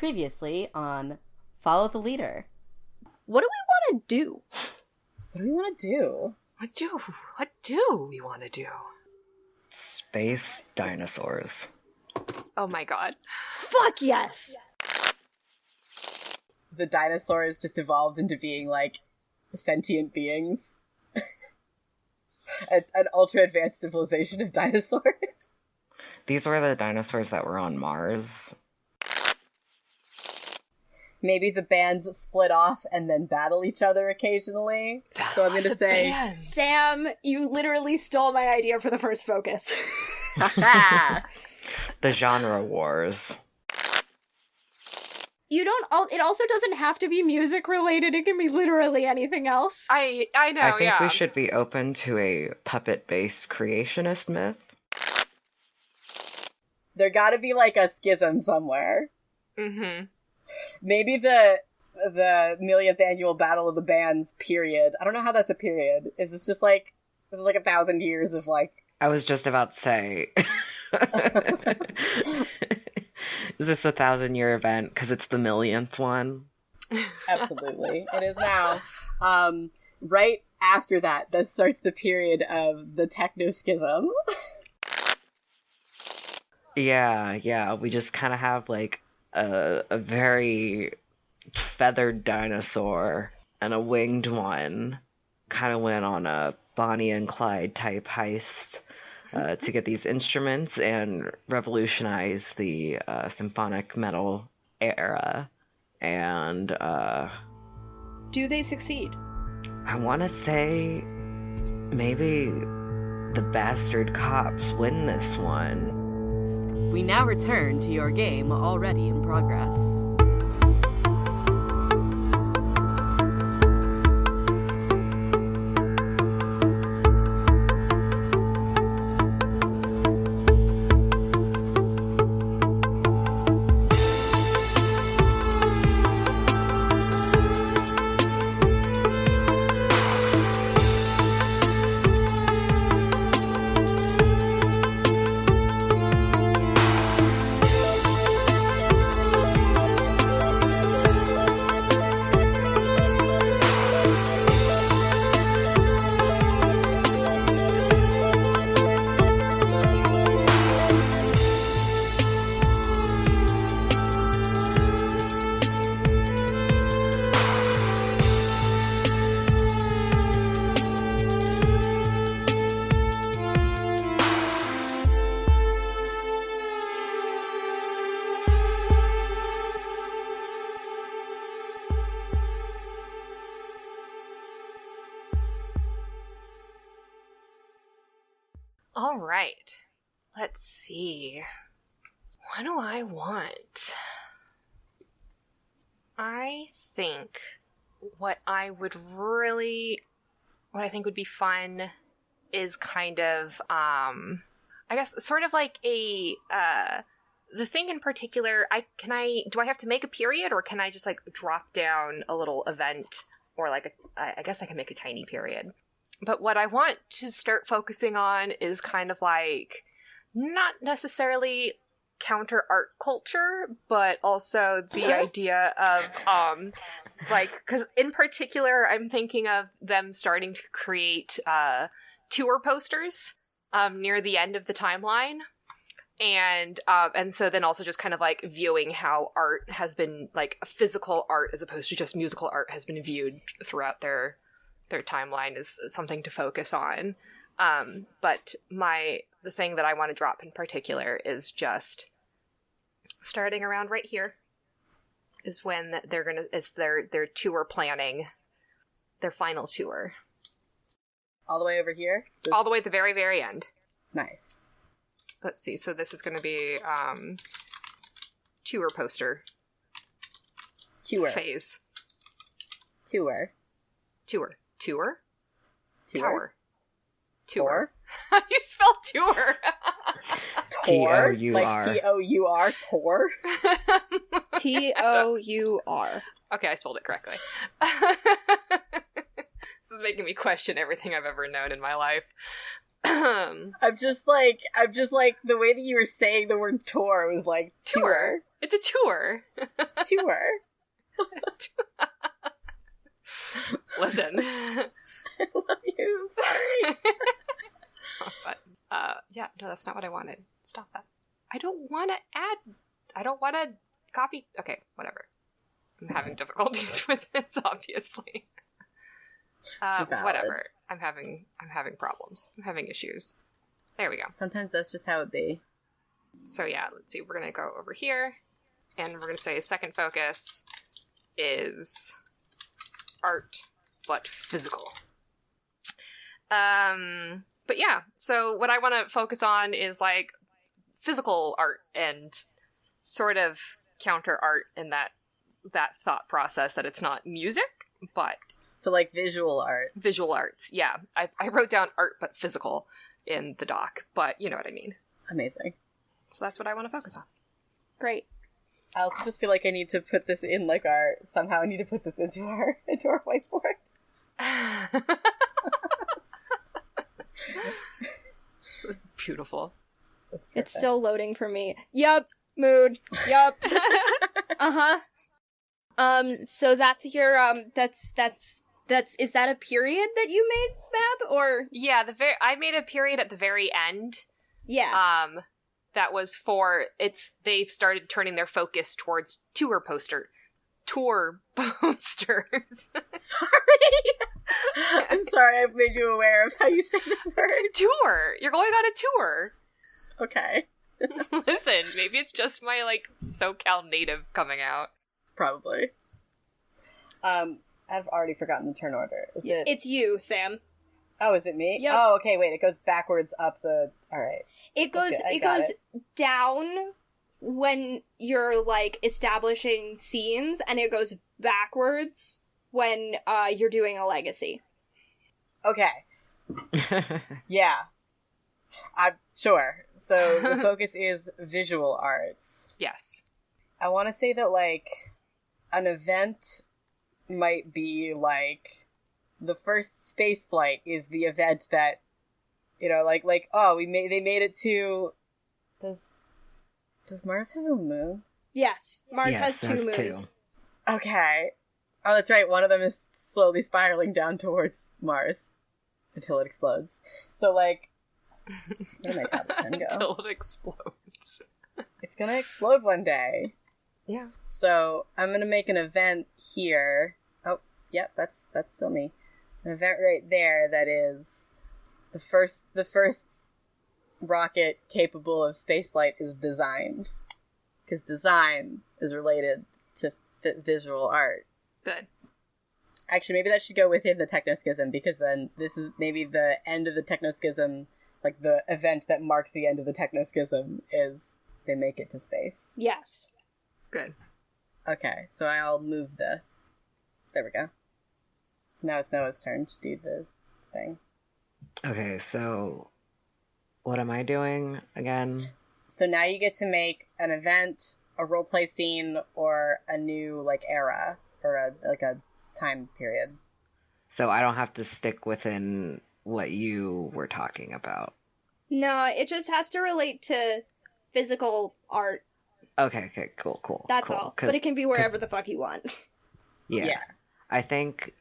Previously on Follow the Leader. What do we want to do? What do we want to do? What do we want to do? Space dinosaurs. Oh my god. Fuck yes! The dinosaurs just evolved into being, like, sentient beings. An ultra-advanced civilization of dinosaurs. These were the dinosaurs that were on Mars. Maybe the bands split off and then battle each other occasionally. So I'm gonna say... Sam, you literally stole my idea for the first focus. The genre wars. It also doesn't have to be music related, it can be literally anything else. I know, I think we should be open to a puppet-based creationist myth. There gotta be, like, a schism somewhere. Mm-hmm. Maybe the millionth annual Battle of the Bands period. I don't know how that's a period. Is this just like 1,000 years of like... I was just about to say. Is this a 1,000-year event? Because it's the millionth one. Absolutely. It is now. Right after that starts the period of the techno-schism. Yeah. We just kind of have like a very feathered dinosaur and a winged one kind of went on a Bonnie and Clyde type heist to get these instruments and revolutionize the symphonic metal era. And do they succeed? I want to say maybe the bastard cops win this one. We now return to your game already in progress. All right. Let's see. What do I want? I think what I think would be fun is kind of, I guess, sort of like the thing in particular, do I have to make a period, or can I just, like, drop down a little event, or, like, I guess I can make a tiny period. But what I want to start focusing on is kind of like, not necessarily counter art culture, but also the idea of, because in particular, I'm thinking of them starting to create tour posters near the end of the timeline. And so then also just kind of like viewing how art has been, like, physical art as opposed to just musical art has been viewed throughout their timeline is something to focus on. But the thing that I want to drop in particular is just starting around right here is when it's their tour planning, their final tour. All the way over here? All the way at the very, very end. Nice. Let's see. So this is going to be tour poster phase. Tour. Tower. How do you spell tour? Tour? T-O-U-R. Like T-O-U-R? Tour? T-O-U-R. Okay, I spelled it correctly. This is making me question everything I've ever known in my life. I'm just like, the way that you were saying the word tour was like, tour. It's a tour. Tour. Listen. I love you. I'm sorry. But, yeah, no, that's not what I wanted. Stop that. I don't want to copy. Okay, whatever. I'm having difficulties with this, obviously. Whatever. I'm having problems. I'm having issues. There we go. Sometimes that's just how it be. So yeah, let's see. We're going to go over here, and we're going to say second focus is art, but physical. But yeah, so what I want to focus on is like physical art and sort of counter art in that thought process that it's not music, but so like visual art. Visual arts, yeah. I wrote down art but physical in the doc, but you know what I mean. Amazing. So that's what I want to focus on. Great. I also just feel like I need to put this in like our somehow I need to put this into our whiteboard. Beautiful. It's still loading for me. Yup. Mood. Yup. Uh-huh. So that's your, that's, is that a period that you made, Mab, or? Yeah, I made a period at the very end. Yeah. That was for, they've started turning their focus towards tour posters. Sorry. I'm sorry I've made you aware of how you say this word. It's tour. You're going on a tour. Okay. Listen, maybe it's just my, like, SoCal native coming out. Probably. I've already forgotten the turn order. It's you, Sam. Oh, is it me? Yep. Oh, okay, wait, it goes backwards up the... Alright. It goes down when you're, like, establishing scenes, and it goes backwards when you're doing a legacy. Okay. Yeah. I'm sure. So the focus is visual arts. Yes. I want to say that, like, an event might be, like, the first space flight is the event that, you know, like, oh, they made it to... Does Mars have a moon? Yes. Mars has two moons. Two. Okay. Oh, that's right. One of them is slowly spiraling down towards Mars until it explodes. So, like, where did my tablet pen go? Until it explodes. It's gonna explode one day. Yeah. So I'm gonna make an event here. Oh, yep, that's still me. An event right there that is the first rocket capable of spaceflight is designed, because design is related to visual art. Good. Actually, maybe that should go within the Technoschism, because then this is maybe the end of the Technoschism, like the event that marks the end of the Technoschism is they make it to space. Yes. Good. Okay, so I'll move this. There we go. So now it's Noah's turn to do the thing. Okay, so what am I doing again? So now you get to make an event, a roleplay scene, or a new, like, era, or a time period. So I don't have to stick within what you were talking about. No, it just has to relate to physical art. Okay, cool. That's cool. all. But it can be wherever the fuck you want. Yeah. I think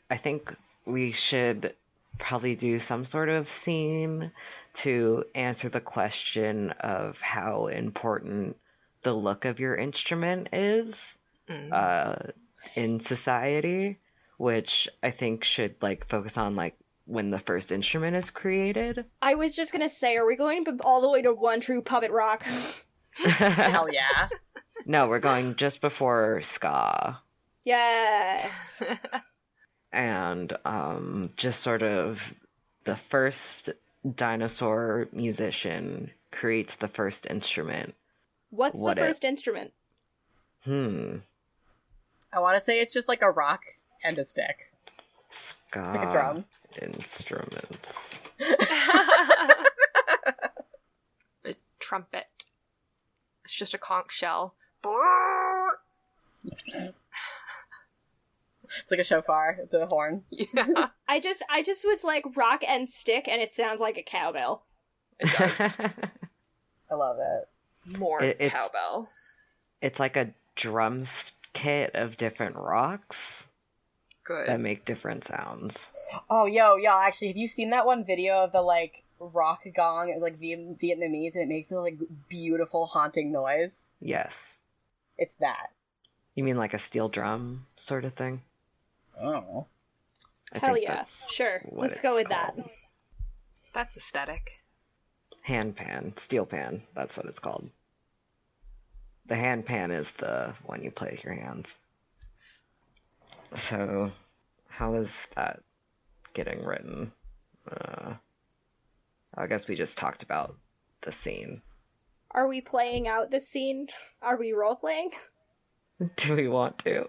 we should probably do some sort of scene to answer the question of how important the look of your instrument is in society, which I think should, like, focus on, like, when the first instrument is created. I was just gonna say, are we going all the way to One True Puppet Rock? Hell yeah. No, we're going just before ska. Yes. And just sort of the first dinosaur musician creates the first instrument. What's the first instrument? I want to say it's just like a rock and a stick. Ska It's like a drum. Instruments. A trumpet. It's just a conch shell. It's like a shofar, the horn. Yeah, I just was like rock and stick, and it sounds like a cowbell. it does. I love it. More It's- cowbell. It's like a drumstick kit of different rocks Good. that make different sounds. Oh, yo, actually, have you seen that one video of the, like, rock gong? It's, like, Vietnamese, and it makes a, like, beautiful, haunting noise? Yes. It's that. You mean like a steel drum sort of thing? Oh. I Hell think yeah. that's Sure. what Let's go it's with that. called. That's aesthetic. Hand pan. Steel pan. That's what it's called. The hand pan is the one you play with your hands. So, how is that getting written? I guess we just talked about the scene. Are we playing out this scene? Are we role-playing? Do we want to?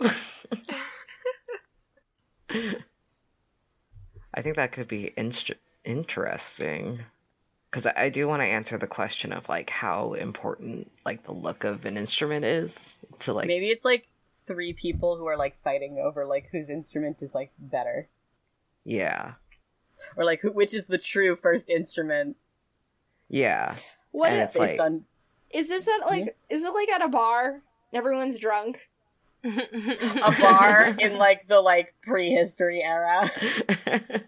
I think that could be interesting. Because I do want to answer the question of, like, how important, like, the look of an instrument is to, like... Maybe it's, like, 3 people who are, like, fighting over, like, whose instrument is, like, better. Yeah. Or, like, which is the true first instrument. Yeah. What And if, it's like... Based on... is this at, like, is it, like, at a bar? Everyone's drunk? a bar in, like, the, like, prehistory era.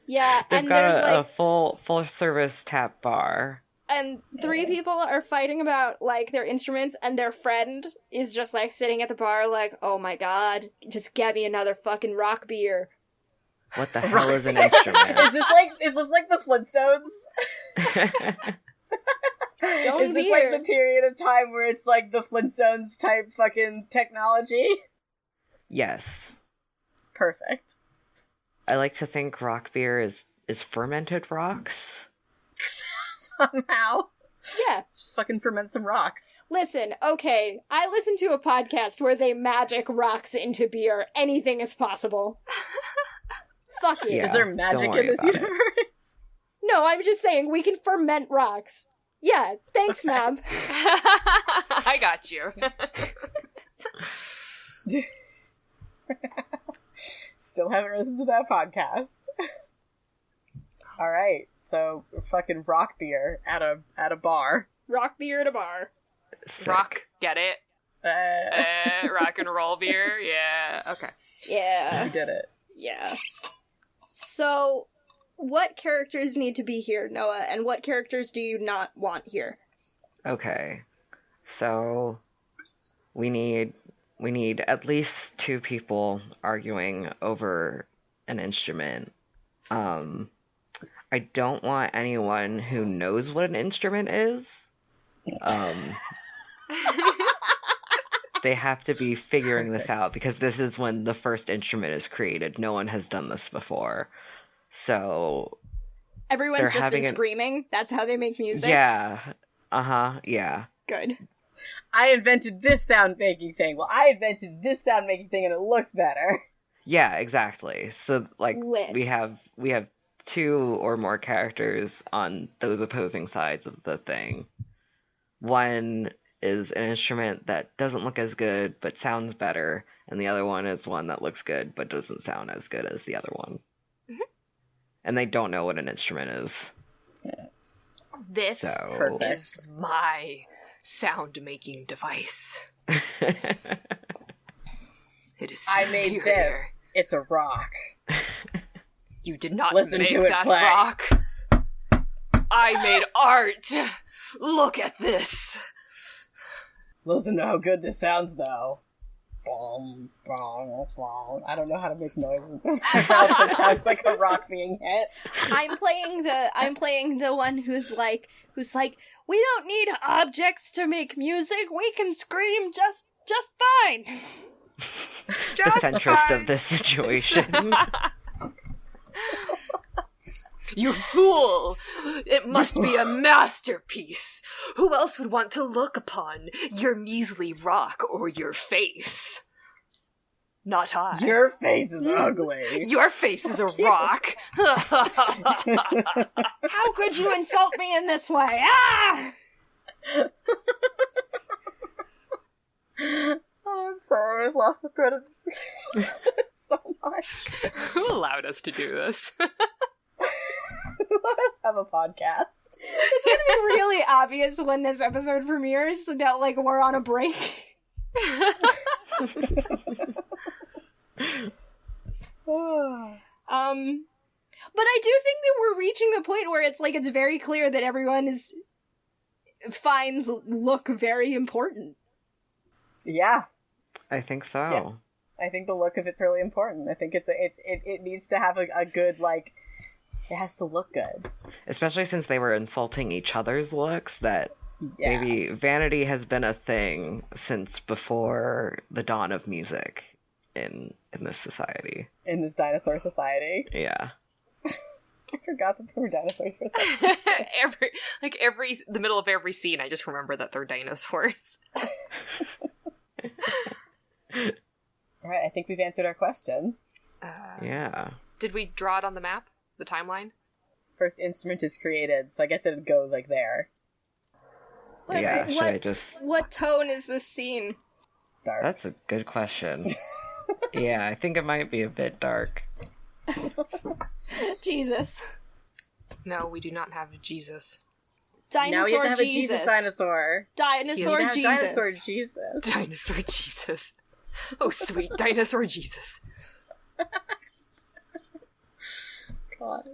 Yeah, They've and got there's, a like... full service tap bar. And 3 people are fighting about, like, their instruments, and their friend is just, like, sitting at the bar like, oh my god, just get me another fucking rock beer. What the hell is an instrument? Is this like the Flintstones? Stone Is this beer. like the period of time where it's like the Flintstones type fucking technology? Yes. Perfect. I like to think rock beer is fermented rocks. Somehow. Yeah. Let's just fucking ferment some rocks. Listen, okay, I listened to a podcast where they magic rocks into beer. Anything is possible. Fuck you. Yeah, Is there don't magic worry in this about it. universe? No, I'm just saying we can ferment rocks. Yeah, thanks, Mab. I got you. Still haven't listened to that podcast. Alright, so fucking rock beer at a bar. Rock beer at a bar. Sick. Rock, get it? Uh, Rock and roll beer? Yeah, okay. Yeah. we did it. Yeah. So, what characters need to be here, Noah, and what characters do you not want here? Okay. So we need at least 2 people arguing over an instrument. I don't want anyone who knows what an instrument is. They have to be figuring this out because this is when the first instrument is created. No one has done this before. So Everyone's They're just been having an- screaming? That's how they make music? yeah. Yeah. Good. I invented this sound making thing. Well, I invented this sound making thing and it looks better. Yeah, exactly. So like Lit. we have 2 or more characters on those opposing sides of the thing. One is an instrument that doesn't look as good but sounds better, and the other one is one that looks good but doesn't sound as good as the other one. Mm-hmm. And they don't know what an instrument is. This So Perfect. is my sound-making device. It is I made superior. this. It's a rock. You did not Listen make to it that play. rock. I made art. Look at this. Listen to how good this sounds, though. Bong, bong, bong. I don't know how to make noises. It sounds like a rock being hit. I'm playing the one who's like, we don't need objects to make music. We can scream just fine. the centrist of this situation. You fool! It must be a masterpiece. Who else would want to look upon your measly rock or your face? Not I. Your face is ugly. Your face is a rock. How could you insult me in this way? Ah! Oh, I'm sorry. I've lost the thread of this so much. Who allowed us to do this? Let us have a podcast. It's gonna be really obvious when this episode premieres that, like, we're on a break. But I do think that we're reaching the point where it's like it's very clear that everyone finds look very important. Yeah. I think so. Yeah. I think the look of it's really important. I think it needs to have a good, like, it has to look good. Especially since they were insulting each other's looks, that maybe vanity has been a thing since before the dawn of music in this society. In this dinosaur society. Yeah. I forgot that there were dinosaurs for a second. The middle of every scene, I just remember that they're dinosaurs. Alright, I think we've answered our question. Yeah. Did we draw it on the map? The timeline? First instrument is created, so I guess it'd go, like, there. What tone is this scene? Dark. That's a good question. Yeah, I think it might be a bit dark. Jesus. No, we do not have Jesus. Dinosaur now we have to have Jesus. a Jesus dinosaur. Dinosaur Jesus. Dinosaur Jesus. Dinosaur Jesus. Oh, sweet dinosaur Jesus. God.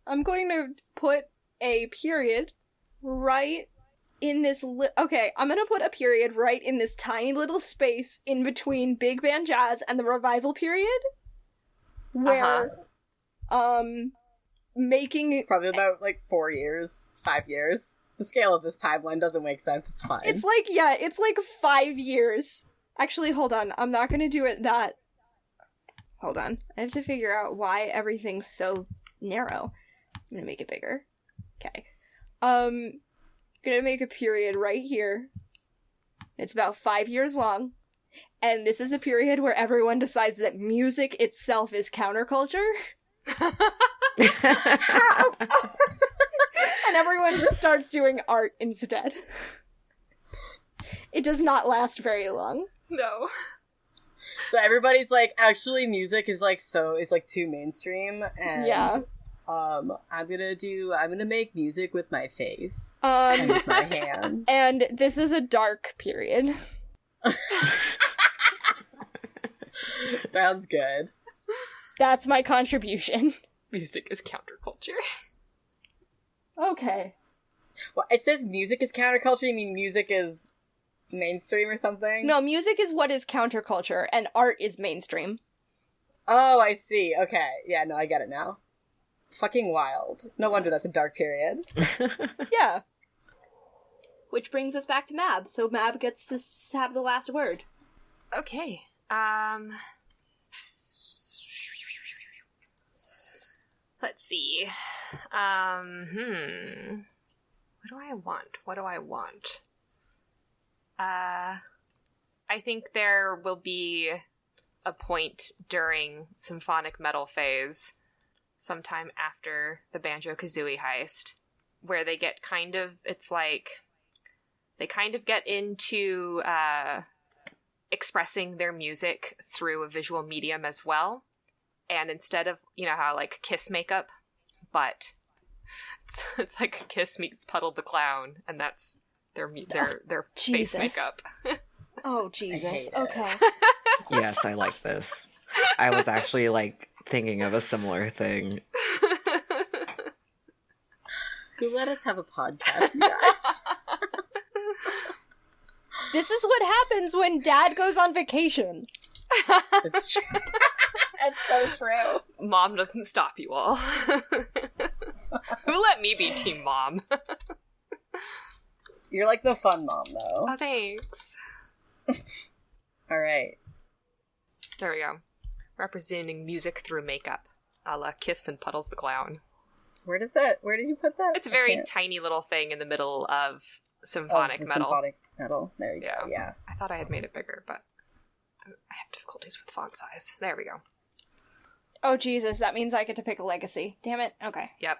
I'm going to put a period right in this I'm gonna put a period right in this tiny little space in between big band jazz and the revival period, where making probably about like 4 years, 5 years. The scale of this timeline doesn't make sense. It's fine. it's like 5 years. Actually, hold on, I'm not gonna do it that. Hold on, I have to figure out why everything's so narrow. I'm gonna make it bigger. Okay. Gonna make a period right here. It's about 5 years long. And this is a period where everyone decides that music itself is counterculture. And everyone starts doing art instead. It does not last very long. No. So everybody's like, actually music is like it's like too mainstream, and I'm gonna make music with my face and with my hands. And this is a dark period. Sounds good. That's my contribution. Music is counterculture. Okay. Well, it says music is counterculture. You mean music is mainstream or something? No, music is what is counterculture, and art is mainstream. Oh, I see. Okay. Yeah, no, I get it now. Fucking wild. No wonder that's a dark period. Yeah. Which brings us back to Mab, so Mab gets to have the last word. Okay. Let's see. What do I want? I think there will be a point during symphonic metal phase, sometime after the Banjo-Kazooie heist, where they get they kind of get into expressing their music through a visual medium as well. And instead of, you know how, like, Kiss makeup, but it's like Kiss meets Puddle the Clown, and that's their face makeup. Oh, Jesus. Okay. Yes, I like this. I was actually, like, thinking of a similar thing. You let us have a podcast, you guys. This is what happens when Dad goes on vacation. It's true. It's so true. Mom doesn't stop you all. Who let me be Team Mom? You're like the fun mom, though. Oh, thanks. Alright. There we go. Representing music through makeup, a la Kiss and Puddles the Clown. Where did you put that? It's a very tiny little thing in the middle of symphonic metal. Symphonic metal. There you go, yeah. I thought I had made it bigger, but I have difficulties with font size. There we go. Oh, Jesus, that means I get to pick a legacy. Damn it. Okay. Yep.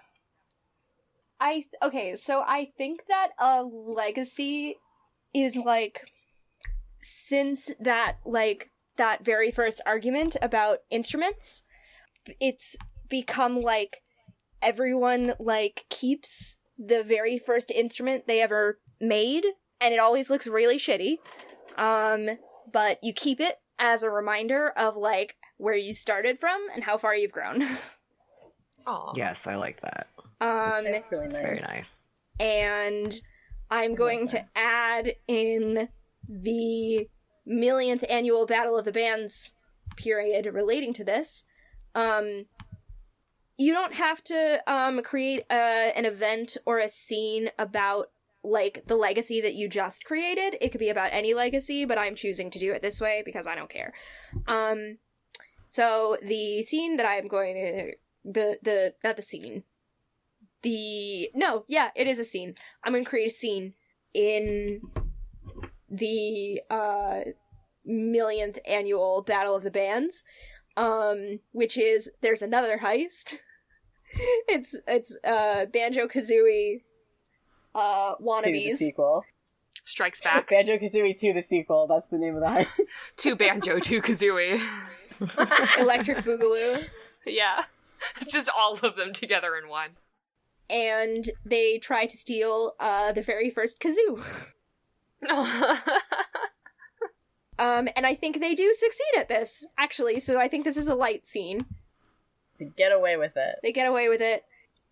So I think that a legacy is, like, since that, like, that very first argument about instruments, it's become, like, everyone, like, keeps the very first instrument they ever made, and it always looks really shitty. but you keep it as a reminder of, like, where you started from and how far you've grown. Aw. Yes, I like that. It's really nice. Very nice. And I'm going to add in the millionth annual Battle of the Bands period relating to this. You don't have to create an event or a scene about, like, the legacy that you just created. It could be about any legacy, but I'm choosing to do it this way because I don't care. So the scene that I'm going to... Not the scene. It is a scene. I'm going to create a scene in the millionth annual Battle of the Bands, which is, there's another heist. It's Banjo-Kazooie wannabes. To the sequel. Strikes Back. Banjo-Kazooie 2, the sequel. That's the name of the heist. To Banjo, to Kazooie. Electric Boogaloo. Yeah. It's just all of them together in one. And they try to steal the very first kazoo. And I think they do succeed at this, actually, so I think this is a light scene. They get away with it. They get away with it,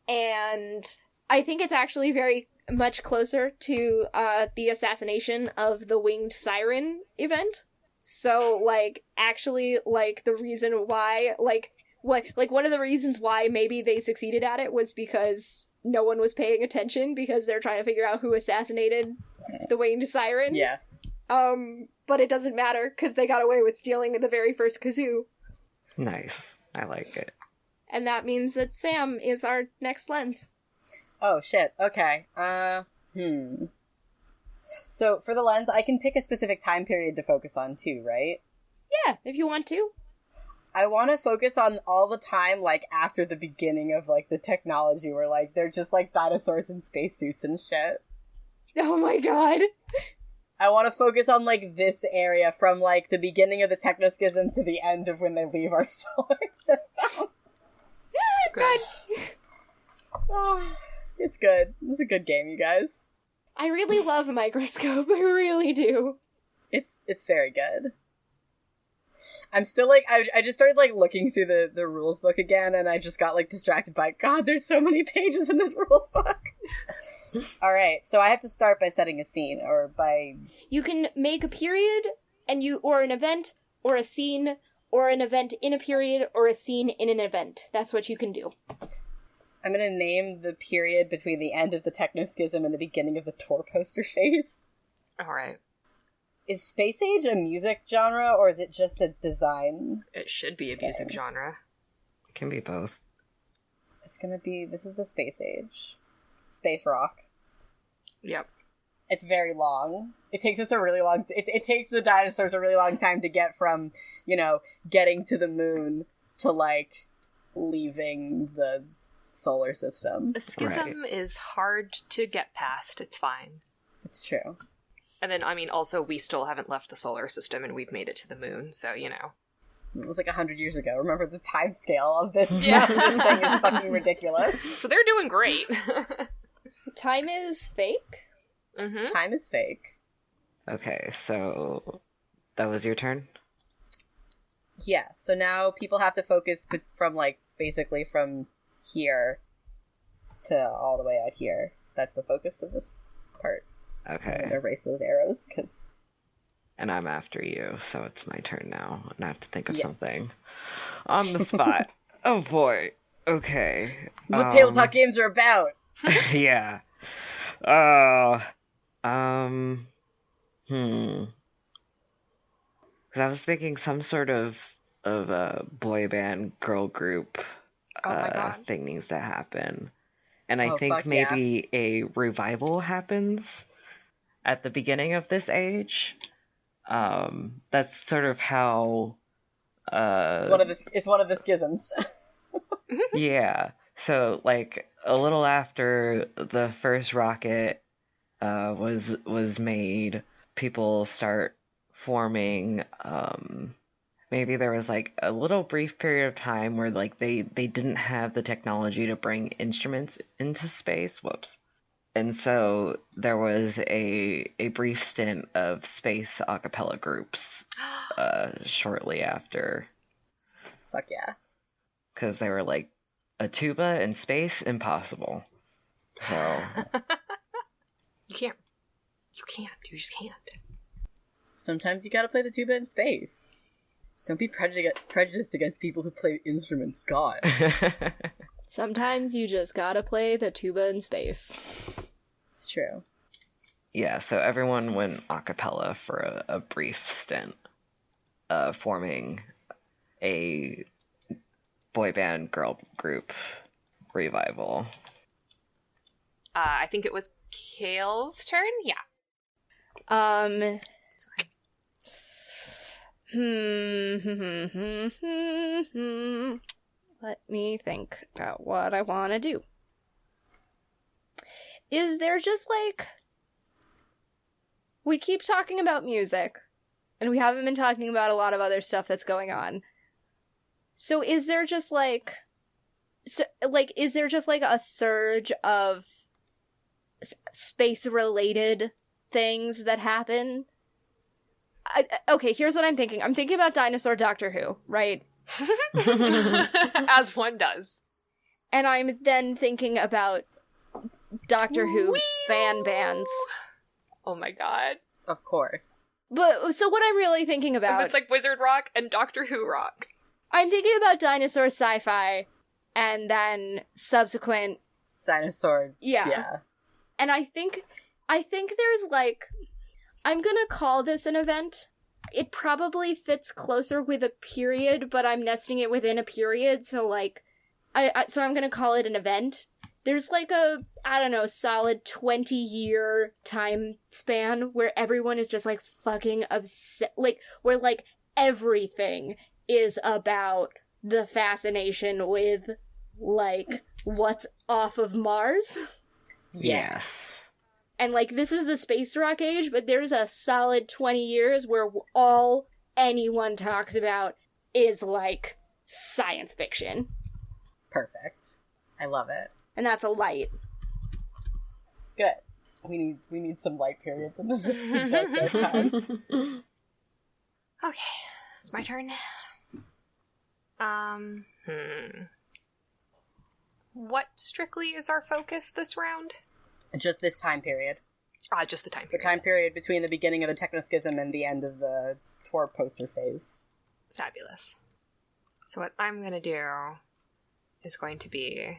and I think it's actually very much closer to the assassination of the winged siren event. So, like, actually, like, the reason why, one of the reasons why maybe they succeeded at it was because no one was paying attention because they're trying to figure out who assassinated the winged siren. Yeah. But it doesn't matter because they got away with stealing the very first kazoo. Nice. I like it. And that means that Sam is our next lens. Oh, shit. Okay. So, for the lens, I can pick a specific time period to focus on, too, right? Yeah, if you want to. I want to focus on all the time, like, after the beginning of, like, the technology where, like, they're just, like, dinosaurs in spacesuits and shit. Oh my god. I want to focus on, like, this area from, like, the beginning of the Technoschism to the end of when they leave our solar system. Good. Oh, it's good. It's a good game, you guys. I really love Microscope. I really do. It's very good. I'm still, like, I just started, like, looking through the rules book again, and I just got, like, distracted by, God, there's so many pages in this rules book. Alright, so I have to start by setting a scene, or by... You can make a period, or an event, or a scene, or an event in a period, or a scene in an event. That's what you can do. I'm gonna name the period between the end of the Technoschism and the beginning of the tour poster phase. Alright. Is Space Age a music genre, or is it just a design? It should be a music genre. It can be both. It's gonna be... This is the Space Age. Space rock. Yep. It's very long. It takes us a really long... It takes the dinosaurs a really long time to get from, you know, getting to the moon to, like, leaving the solar system. A schism is hard to get past. It's fine. It's true. And then, I mean, also, we still haven't left the solar system, and we've made it to the moon, so, you know. It was like 100 years ago. Remember, the time scale of this, Yeah. this thing is fucking ridiculous. So they're doing great. Time is fake? Mm-hmm. Time is fake. Okay, so that was your turn? Yeah, so now people have to focus from, like, basically from here to all the way out here. That's the focus of this part. Okay. I'm gonna erase those arrows, because... And I'm after you, so it's my turn now, and I have to think of Yes. something on the spot. Oh boy. Okay. That's what tabletop games are about! Yeah. Because I was thinking some sort of a boy band, girl group Oh my God. thing needs to happen. And I Oh, think fuck maybe a revival happens at the beginning of this age. That's sort of how... It's one of the schisms. Yeah. So, like, a little after the first rocket was made, people start forming. Maybe there was, like, a little brief period of time where, like, they didn't have the technology to bring instruments into space. Whoops. And so there was a brief stint of space a cappella groups shortly after. Fuck yeah. Because they were like, a tuba in space? Impossible. So... You can't. You just can't. Sometimes you gotta play the tuba in space. Don't be prejudiced against people who play instruments, God. Sometimes you just gotta play the tuba in space. It's true. Yeah, so everyone went a cappella for a brief stint, forming a boy band girl group revival. I think it was Kale's turn? Yeah. Let me think about what I want to do. Is there just like... We keep talking about music, and we haven't been talking about a lot of other stuff that's going on. So is there just like... is there just like a surge of space-related things that happen? Okay, here's what I'm thinking. I'm thinking about Dinosaur Doctor Who, right? As one does. And I'm then thinking about Doctor Who fan bands. Oh my god. Of course. But, so what I'm really thinking about... It's like Wizard Rock and Doctor Who Rock. I'm thinking about dinosaur sci-fi, and then subsequent... Dinosaur. Yeah. And I think there's like... I'm gonna call this an event. It probably fits closer with a period, but I'm nesting it within a period, so like... So I'm gonna call it an event. There's like a, I don't know, solid 20-year time span where everyone is just like fucking obsessed. Like, where like everything is about the fascination with like what's off of Mars. Yes. And like this is the space rock age, but there's a solid 20 years where all anyone talks about is like science fiction. Perfect. I love it. And that's a light. Good. We need some light periods in this dark time. Okay, it's my turn. What strictly is our focus this round? Just this time period. Just the time period. The time period between the beginning of the Technoschism and the end of the tour poster phase. Fabulous. So what I'm gonna do is going to be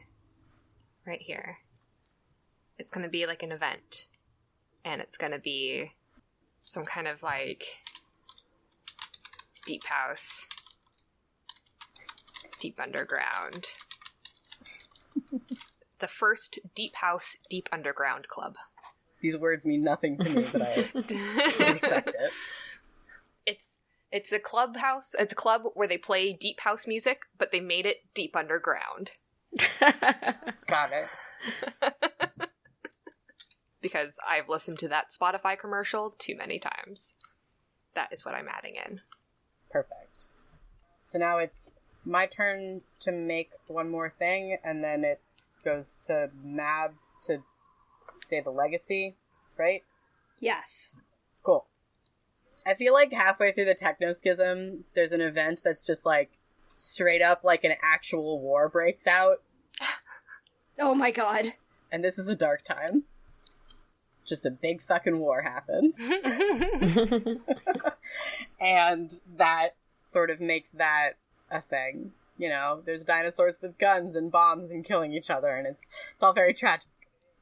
right here. It's gonna be like an event. And it's gonna be some kind of like deep house, deep underground. The first deep house, deep underground club. These words mean nothing to me, but I respect it. It's a clubhouse. It's a club where they play deep house music, but they made it deep underground. Got it. Because I've listened to that Spotify commercial too many times. That is what I'm adding in. Perfect. So now it's my turn to make one more thing, and then it goes to Mab to say the legacy, right? Yes. Cool. I feel like halfway through the Technoschism, there's an event that's just like straight up like an actual war breaks out. Oh my god. And this is a dark time. Just a big fucking war happens. And that sort of makes that a thing. You know, there's dinosaurs with guns and bombs and killing each other, and it's all very tragic.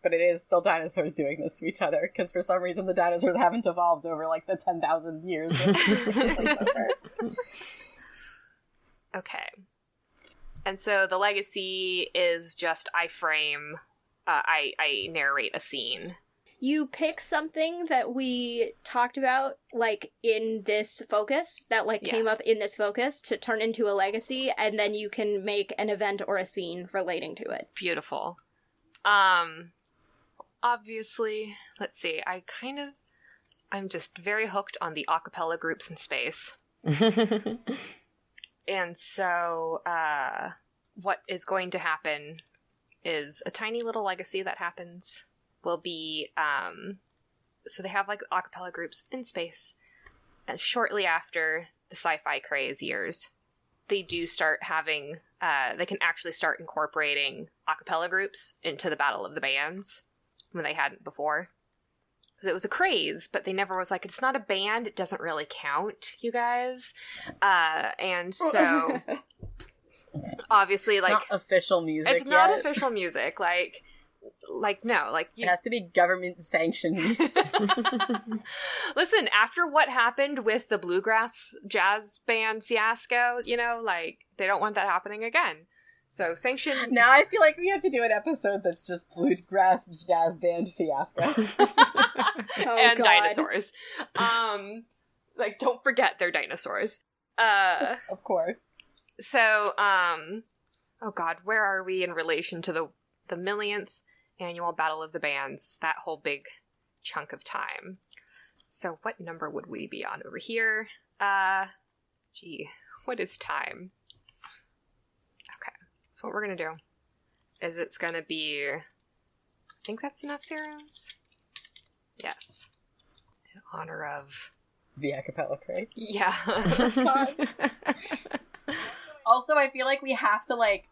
But it is still dinosaurs doing this to each other, because for some reason the dinosaurs haven't evolved over like the 10,000 years. Okay. And so the legacy is just I narrate a scene. You pick something that we talked about, like, in this focus, that, like, came up in this focus to turn into a legacy, and then you can make an event or a scene relating to it. Beautiful. Obviously, let's see, I'm just very hooked on the a cappella groups in space. And so, what is going to happen is a tiny little legacy that happens will be, so they have like a cappella groups in space. And shortly after the sci-fi craze years, they do start having, they can actually start incorporating a cappella groups into the Battle of the Bands when they hadn't before. Because it was a craze, but they never was like, it's not a band, it doesn't really count, you guys. And so, obviously, It's like... not official music It's not official music, no, like... It has to be government-sanctioned music. Listen, after what happened with the bluegrass jazz band fiasco, you know, like, they don't want that happening again. So, sanction... Now I feel like we have to do an episode that's just bluegrass jazz band fiasco. and God. dinosaurs. Like, don't forget they're dinosaurs. Of course. So, oh god, where are we in relation to the millionth annual Battle of the Bands? That whole big chunk of time. So what number would we be on over here? What is time? Okay, so what we're gonna do is it's gonna be, I think that's enough zeros? Yes. In honor of... The a cappella craze. Yeah. God. Also, I feel like we have to, like,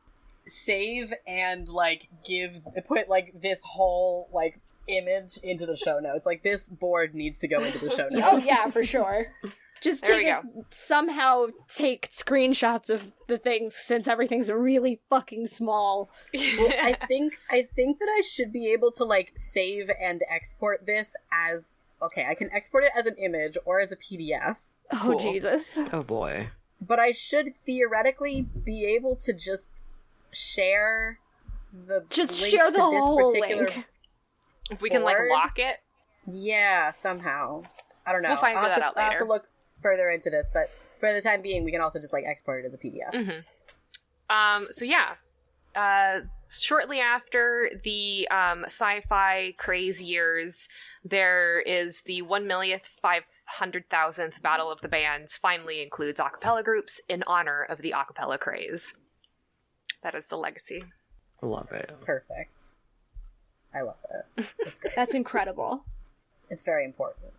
save and, like, put, like, this whole, like, image into the show notes. Like, this board needs to go into the show notes. Oh yeah, for sure. Just There we go. somehow take screenshots of the things since everything's really fucking small. Well, I think that I should be able to, like, save and export this as... Okay, I can export it as an image or as a PDF. Oh, Cool. Jesus. Oh boy. But I should theoretically be able to just share the Just link share to the this whole particular... link. If we can, like, board? lock it. Yeah, somehow. I don't know. We'll find I'll have that to- out I'll have later. to look further into this, but for the time being, we can also just, like, export it as a PDF. Mm-hmm. So yeah. Shortly after the sci-fi craze years, there is the 1,500,000th Battle of the Bands finally includes a cappella groups in honor of the a cappella craze. That is the legacy. Love it. Perfect. I love it. It's great. That's incredible. It's very important.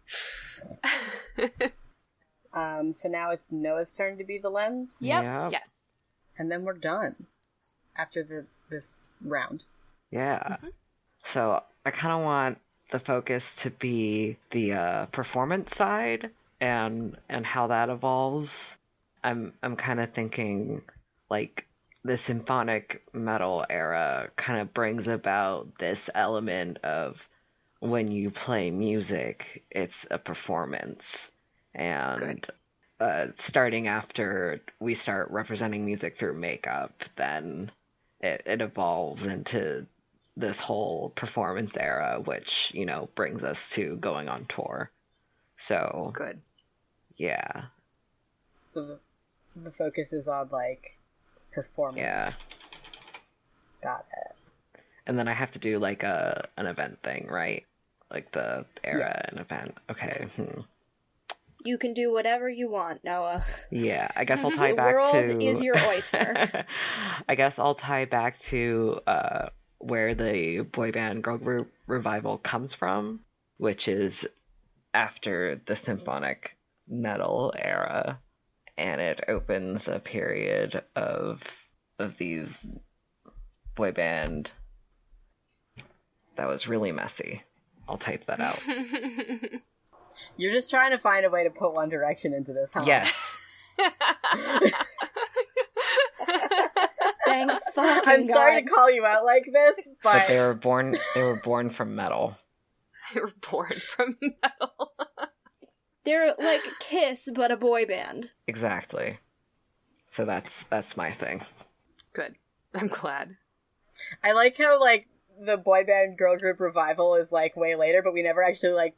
So now it's Noah's turn to be the lens, Yep. Yeah. Yes. and then we're done after this round. Yeah. So I kind of want the focus to be the performance side and how that evolves. I'm kind of thinking like the symphonic metal era kind of brings about this element of when you play music, it's a performance. And starting after we start representing music through makeup, then it evolves into this whole performance era, which, you know, brings us to going on tour. So, Good. yeah. So the focus is on, like, performance. Yeah. Got it. And then I have to do, like, an event thing, right? Like the era and event. Okay. You can do whatever you want, Noah. Yeah, I guess I'll tie The back world to... is your oyster. I guess I'll tie back to where the boy band girl group revival comes from, which is after the symphonic metal era, and it opens a period of these boy band that was really messy. I'll type that out. You're just trying to find a way to put One Direction into this, huh? Yes. Thank fucking I'm sorry God. to call you out like this, But but they were born from metal. They were born from metal. They're like Kiss, but a boy band. Exactly. So that's my thing. Good. I'm glad. I like how, like, the boy band girl group revival is, like, way later, but we never actually, like,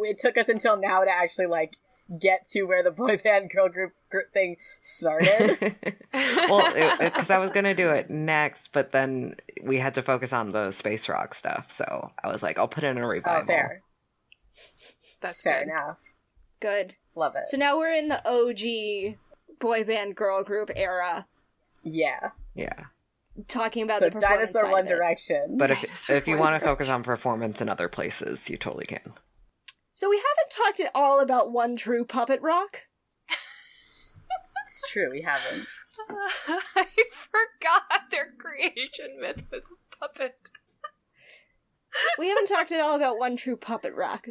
it took us until now to actually, like, get to where the boy band girl group thing started. Well, because I was gonna do it next, but then we had to focus on the space rock stuff, so I was like, I'll put in a revival. Oh, fair. That's Fair good. enough. Good. Love it. So now we're in the OG boy band girl group era. Yeah. Yeah. talking about So the performance Dinosaur side One of it. Direction. But if you want to focus on performance in other places, you totally can. So we haven't talked at all about One True Puppet Rock. It's true, we haven't. I forgot their creation myth was a puppet. We haven't talked at all about One True Puppet Rock.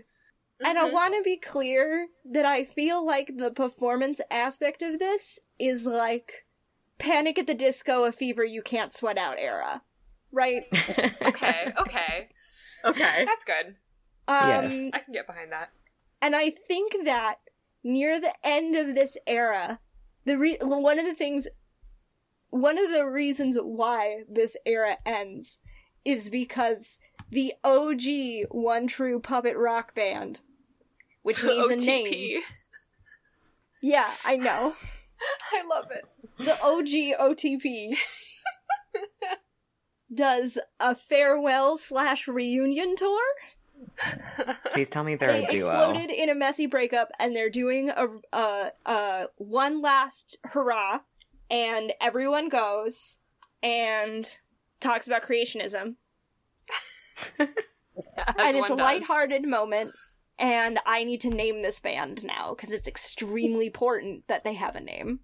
And I want to be clear that I feel like the performance aspect of this is like Panic at the Disco, a fever you can't sweat out era. Right? Okay. Okay. That's good. Yes. I can get behind that. And I think that near the end of this era, one of the reasons why this era ends is because the OG One True Puppet Rock Band, which needs a name. Yeah, I know. I love it. The OG OTP does a farewell/reunion tour. Please tell me they're They a duo. exploded in a messy breakup, and they're doing a one last hurrah, and everyone goes and talks about creationism. And it's a lighthearted moment, and I need to name this band now, because it's extremely important that they have a name.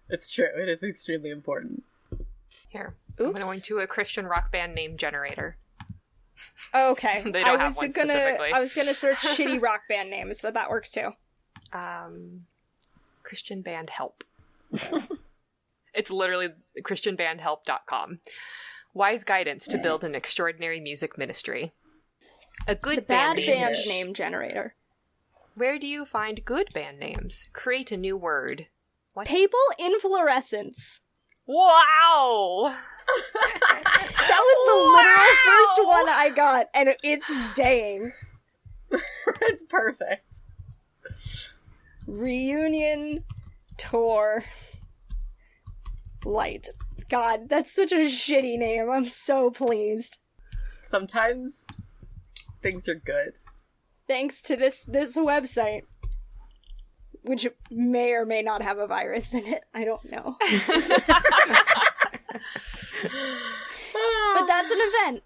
It's true, it is extremely important. Here. Oops. I'm going to a Christian rock band named Generator. Okay. They don't have one specifically. I was gonna search shitty rock band names, but that works too. Christian band help. It's literally christianbandhelp.com. Wise guidance to build an extraordinary music ministry. A good The bad band name. name generator. Where do you find good band names? Create a new word. What? Papal inflorescence. Wow! That was the literal first one I got, and it's staying. It's perfect. Reunion Tour Light. God, that's such a shitty name. I'm so pleased. Sometimes things are good. Thanks to this website, which may or may not have a virus in it. I don't know. But that's an event.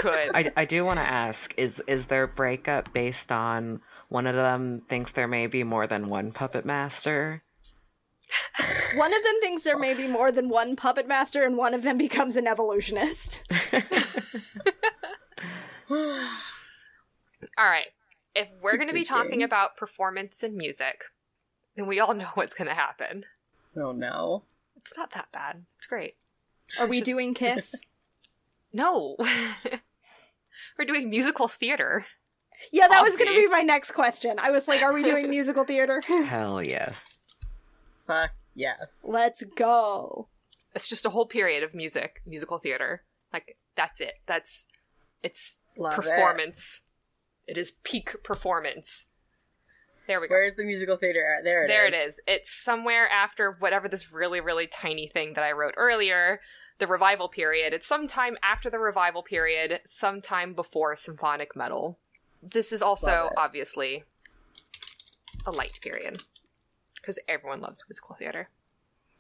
Good. I do want to ask, is their breakup based on one of them thinks there may be more than one puppet master? One of them thinks there may be more than one puppet master, and one of them becomes an evolutionist. Alright. If we're going to be talking about performance and music, then we all know what's going to happen. Oh no. It's not that bad. It's great. Are we doing Kiss? No. We're doing musical theater. Yeah, that was going to be my next question. I was like, are we doing musical theater? Hell yes. Fuck yes. Let's go. It's just a whole period of musical theater. Like, that's it. It's Love performance. It is peak performance. There we go. Where's the musical theater at? There it is. It's somewhere after whatever this really, really tiny thing that I wrote earlier, the revival period. It's sometime after the revival period, sometime before symphonic metal. This is also, obviously, a light period. Because everyone loves musical theater.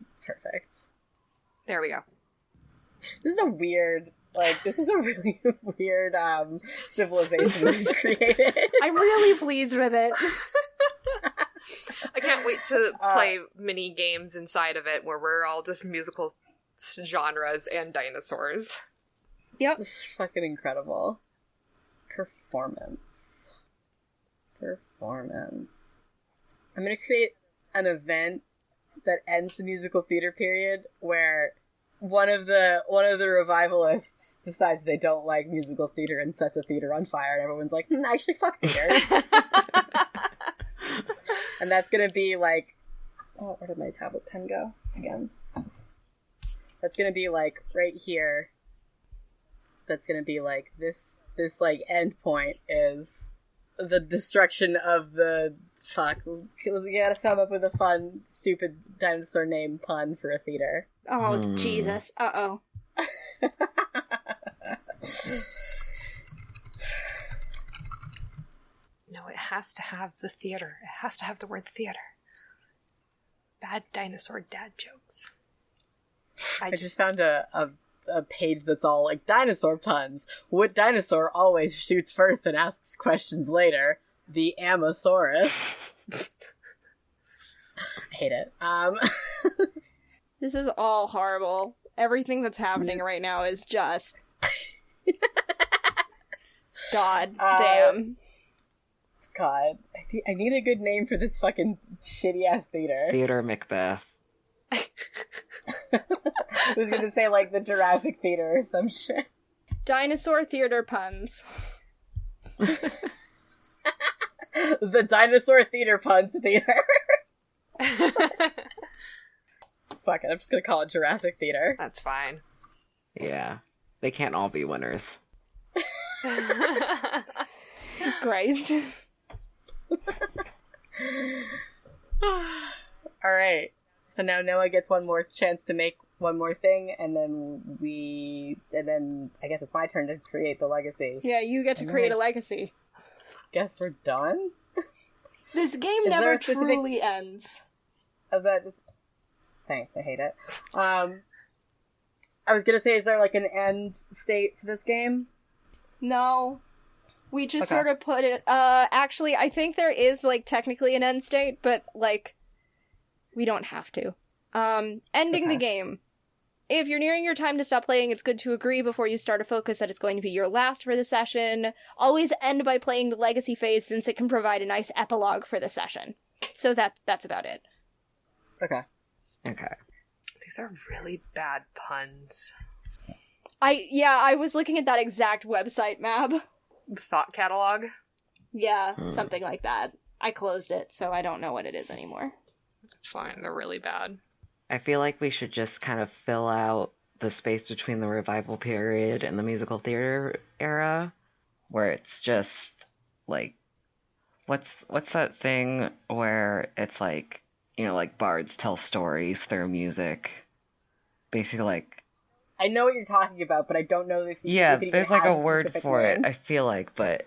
It's perfect. There we go. This is a really weird civilization that was created. I'm really pleased with it. I can't wait to play mini games inside of it where we're all just musical genres and dinosaurs. Yep. This is fucking incredible. Performance. I'm gonna create an event that ends the musical theater period where one of the revivalists decides they don't like musical theater and sets a theater on fire, and everyone's like, actually, fuck theater. And that's gonna be like, oh, where did my tablet pen go again? That's gonna be like right here. That's gonna be like this like end point is the destruction of the you gotta come up with a fun, stupid dinosaur name pun for a theater. Oh, Jesus. Uh-oh. No, it has to have the theater. It has to have the word theater. Bad dinosaur dad jokes. I just found a page that's all like dinosaur puns. What dinosaur always shoots first and asks questions later? The Amosaurus. I hate it. This is all horrible. Everything that's happening right now is just... God damn. God. I need a good name for this fucking shitty-ass theater. Theater Macbeth. I was gonna say, like, the Jurassic Theater or some shit. Dinosaur theater puns. The Dinosaur Theater Puns Theater. Fuck it, I'm just gonna call it Jurassic Theater. That's fine. Yeah. They can't all be winners. Christ. Alright. So now Noah gets one more chance to make one more thing, and then I guess it's my turn to create the legacy. Yeah, you get to create a legacy. Guess we're done? This game Is there never a specific- truly ends. Thanks, I hate it. I was gonna say, is there like an end state for this game? No. We just Okay. sort of put it, actually, I think there is, like, technically an end state, but, like, we don't have to. Ending the game. If you're nearing your time to stop playing, it's good to agree before you start a focus that it's going to be your last for the session. Always end by playing the legacy phase, since it can provide a nice epilogue for the session. So that's about it. Okay. Okay. These are really bad puns. I was looking at that exact website, Mab. Thought catalog? Yeah, something like that. I closed it, so I don't know what it is anymore. It's fine, they're really bad. I feel like we should just kind of fill out the space between the revival period and the musical theater era, where it's just like, what's that thing where it's like, you know, like bards tell stories through music, basically like. I know what you're talking about, but I don't know if you Yeah, if it even there's like has a word specific for it. name. I feel like, but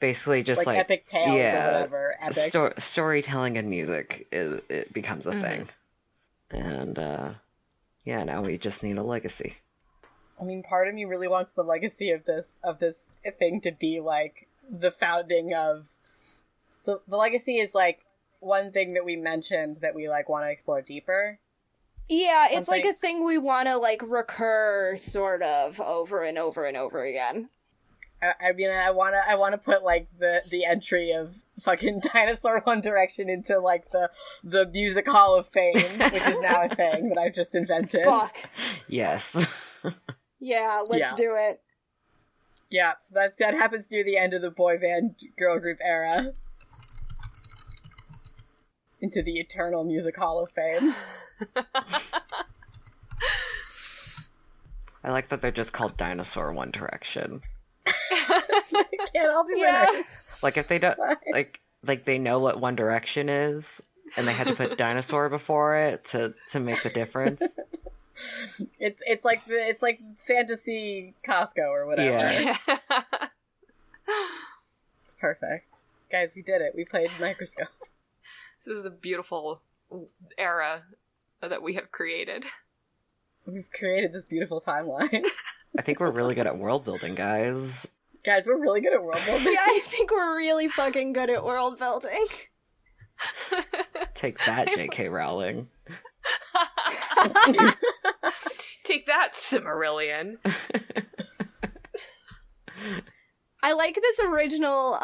basically just like epic tales or whatever. Epics. Storytelling and music it becomes a thing, and yeah, now we just need a legacy. I mean, part of me really wants the legacy of this thing to be like the founding of. So the legacy is like one thing that we mentioned that we like want to explore deeper. Yeah, it's Something- like a thing we want to, like, recur, sort of, over and over and over again. I mean, I wanna put like the entry of fucking Dinosaur One Direction into like the Music Hall of Fame, which is now a thing that I've just invented. Fuck. Yes. Yeah, let's do it. Yeah, so that happens near the end of the boy band girl group era. Into the eternal Music Hall of Fame. I like that they're just called Dinosaur One Direction. Can't all be winners. Like if they don't like they know what One Direction is, and they had to put dinosaur before it to make the difference. It's like fantasy Costco or whatever. Yeah. It's perfect. Guys, we did it. We played Microscope. This is a beautiful era that we have created. We've created this beautiful timeline. I think we're really good at world building, guys. Guys, we're really good at world building. Yeah, I think we're really fucking good at world building. Take that, J.K. Rowling. Take that, Cimmerillion. I like this original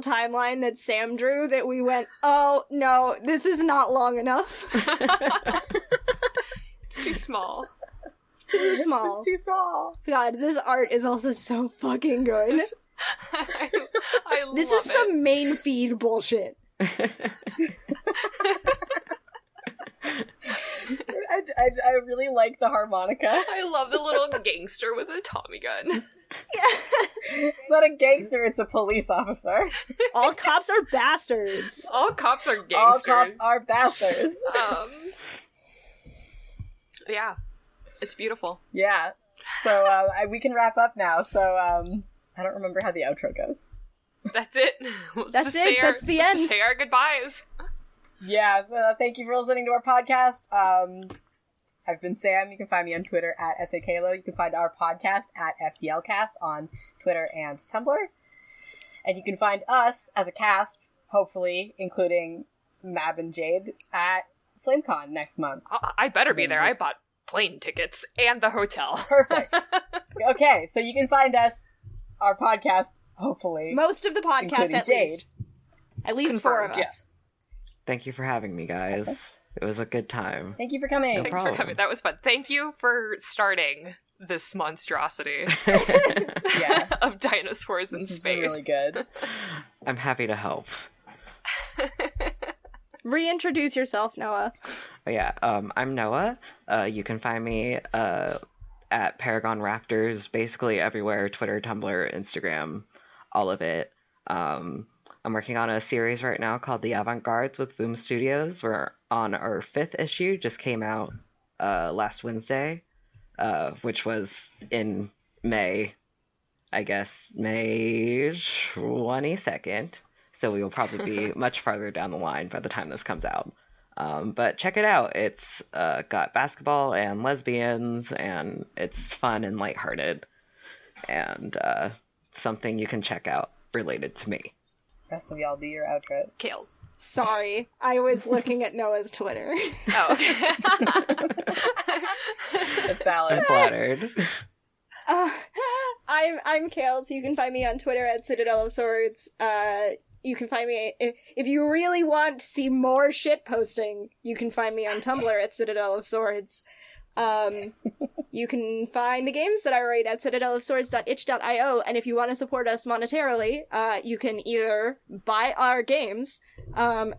timeline that Sam drew that we went, oh, no, this is not long enough. It's too small. Too small. It's too small. God, this art is also so fucking good. I love This is it. some main feed bullshit. I really like the harmonica. I love the little gangster with a Tommy gun. It's not a gangster, it's a police officer. All cops are bastards. All cops are All gangsters. cops are bastards. Yeah, it's beautiful. Yeah. So we can wrap up now. So I don't remember how the outro goes. That's it. That's it. That's the end. Say our goodbyes. Yeah, so thank you for listening to our podcast. I've been Sam. You can find me on Twitter at SAKalo. You can find our podcast at FTLcast on Twitter and Tumblr. And you can find us as a cast, hopefully, including Mab and Jade, at FlameCon next month. I better be there. I bought plane tickets and the hotel. Perfect. Okay, so you can find us, our podcast, hopefully. Most of the podcast, at Jade. least. At least Confirmed, 4 of us. Thank you for having me, guys. It was a good time. Thank you for coming. No Thanks problem. for coming. That was fun. Thank you for starting this monstrosity Yeah. of dinosaurs in This space. is really good. I'm happy to help. Reintroduce yourself, Noah. But yeah, I'm Noah. You can find me at Paragon Raptors, basically everywhere, Twitter, Tumblr, Instagram, all of it. I'm working on a series right now called The Avant-Gardes with Boom Studios. We're on our 5th issue, just came out last Wednesday, which was in May, I guess, May 22nd. So we will probably be much farther down the line by the time this comes out. But check it out. It's got basketball and lesbians, and it's fun and lighthearted, and something you can check out related to me. Rest of y'all do your outros. Kales. Sorry, I was looking at Noah's Twitter. Oh, okay. It's valid. I'm flattered. I'm Kales. You can find me on Twitter at Citadel of Swords. You can find me if you really want to see more shit posting. You can find me on Tumblr at Citadel of Swords. You can find the games that I write at citadelofswords.itch.io, and if you want to support us monetarily, you can either buy our games.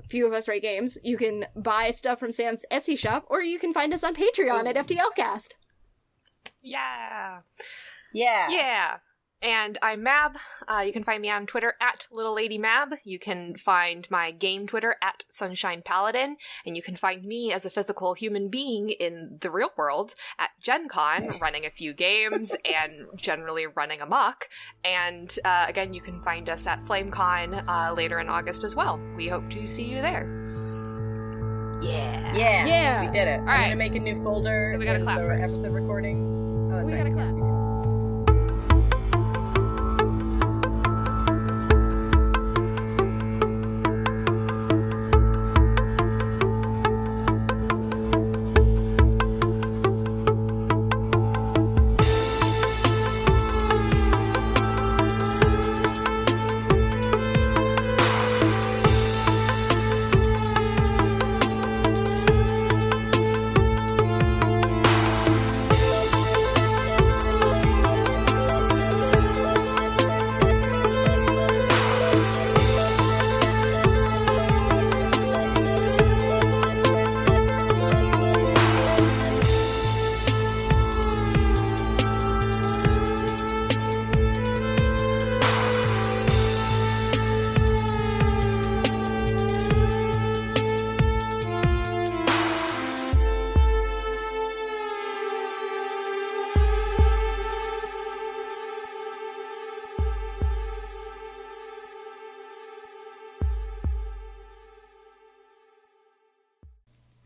Few of us write games. You can buy stuff from Sam's Etsy shop, or you can find us on Patreon at FTLcast. Yeah. Yeah. Yeah. And I'm Mab. You can find me on Twitter at Little Lady Mab. You can find my game Twitter at Sunshine Paladin. And you can find me as a physical human being in the real world at Gen Con, running a few games and generally running amok. And again, you can find us at FlameCon later in August as well. We hope to see you there. Yeah. Yeah. Yeah. We did it. I'm right. gonna make a new folder We gotta in clap the first. episode recordings. Oh, that's We right. gotta Yes, clap. we do.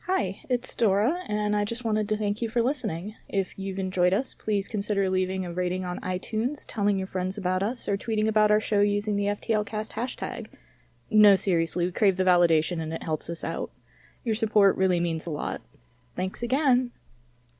Hi, it's Dora, and I just wanted to thank you for listening. If you've enjoyed us, please consider leaving a rating on iTunes, telling your friends about us, or tweeting about our show using the FTLcast hashtag. No, seriously, we crave the validation and it helps us out. Your support really means a lot. Thanks again!